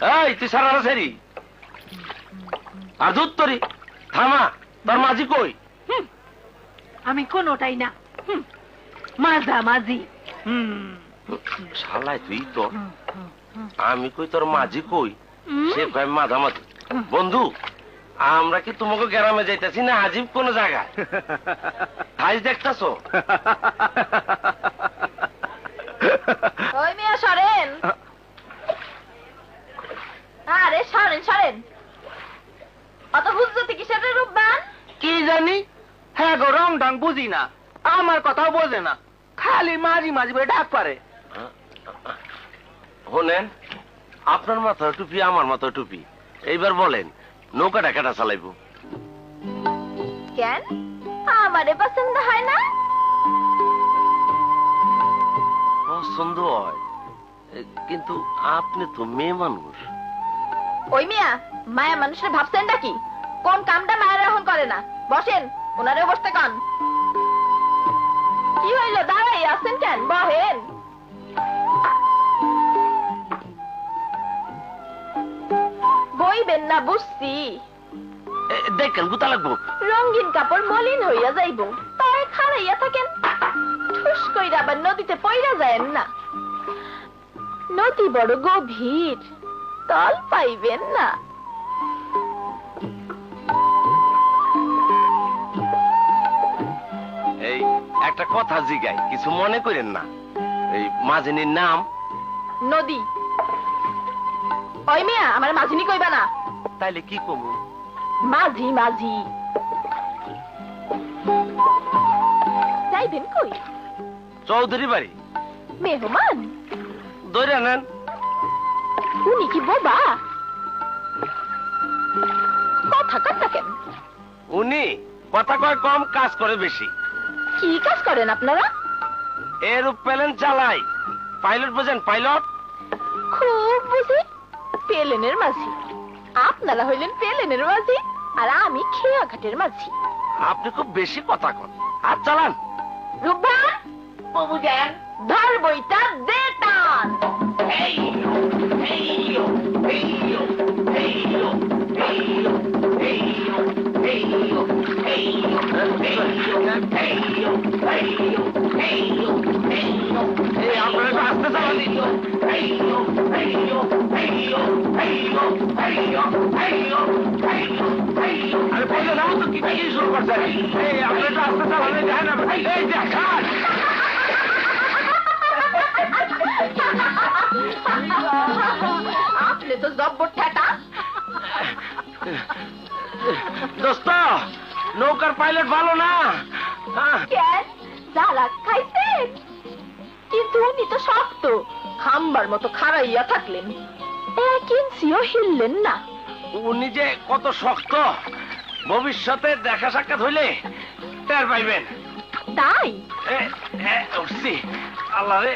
এই তুই সারা সেরি আর দুধ তরি থামা, তোর মাঝি কই? আমি কোনটাই না, মাঝামাঝি। শালাই তুই তো, আমি কই তোর মাঝি কই, সে কয় মাঝামাঝি। বন্ধু, আমরা কি তোমাকে গ্রামে যাইতেছি না আজীব কোন জায়গায়? আজ দেখতেছো? ওই মিয়া সরেন, আরে সরেন সরেন। অত হুজ্জতি কিসের রূপবান? কি জানি, হ্যাঁ গো রং ঢং বুঝি না, আমার কথাও বোঝে না, খালি মাঝি মাঝি বলে ডাক পারে। শোনেন, আপনার মাথায় টুপি আমার মাথায় টুপি, এইবার বলেন নৌকাটা কেটা চালাইব? কেন আমারে পছন্দ হয় না? পছন্দ হয়, কিন্তু আপনি তো মেয়ে মানুষ। ওই মিয়া, মায়া মানুষের ভাবছেন নাকি? কোন কামটা মায়ের এখন করে না? বসেন, ওনারেও বসতে কন। কি হইল, দাঁড়াই আছেন কেন? বহেন। বইবেন না বুঝছি, দেখেন গুতা লাগবো। রঙিন কাপড় মলিন হইয়া যাইব, তাই খাড়াইয়া থাকেন। ঠুস কইরা আবার নদীতে পইরা যায়েন না, নদী বড় গভীর, তল পাইবেন না। এই একটা কথা জিগাই, কিছু মনে করেন না। এই মাঝিনীর নাম? নদী। ওই মিয়া, আমার মাঝিনি কইবা না। তাইলে কি কমু? মাঝি মাঝি। যাইবেন কই? চৌধুরী বাড়ি। মেহমান? ধরে নেন। উনি কি বোবা? কথা কন না কেন? উনি কথা কয় কম, কাজ করে বেশি। কি কাজ করেন আপনারা? এরোপ্লেন চালাই। পাইলট বোঝেন? পাইলট। খুব বুঝি। প্লেনের মাঝি। আপনারা হইলেন প্লেনের মাঝি, আর আমি খেয়া ঘাটের মাঝি। আপনি খুব বেশি কথা কন। আর চালান। রূপা বাবু যান, ধর বইটা দে টান। আপনারা আসতে চালান। আরে বললে না তো কি শুরু করছেন? এই আপনারা আসতে চালান, দেখেন এই দেখান। আপনি তো জব্বর ঠেটা। দোস্ত, নৌকার পাইলট ভালো না। কেন জ্বালা খাইছেন? কিন্তু উনি তো শক্ত, খাম্বার মতো খাড়াইয়া থাকলেন, এক ইঞ্চিও হিললেন না। উনি যে কত শক্ত, ভবিষ্যতে দেখা সাক্ষাৎ হইলে টের পাইবেন। তাই উঠছি, আল্লাহ রে।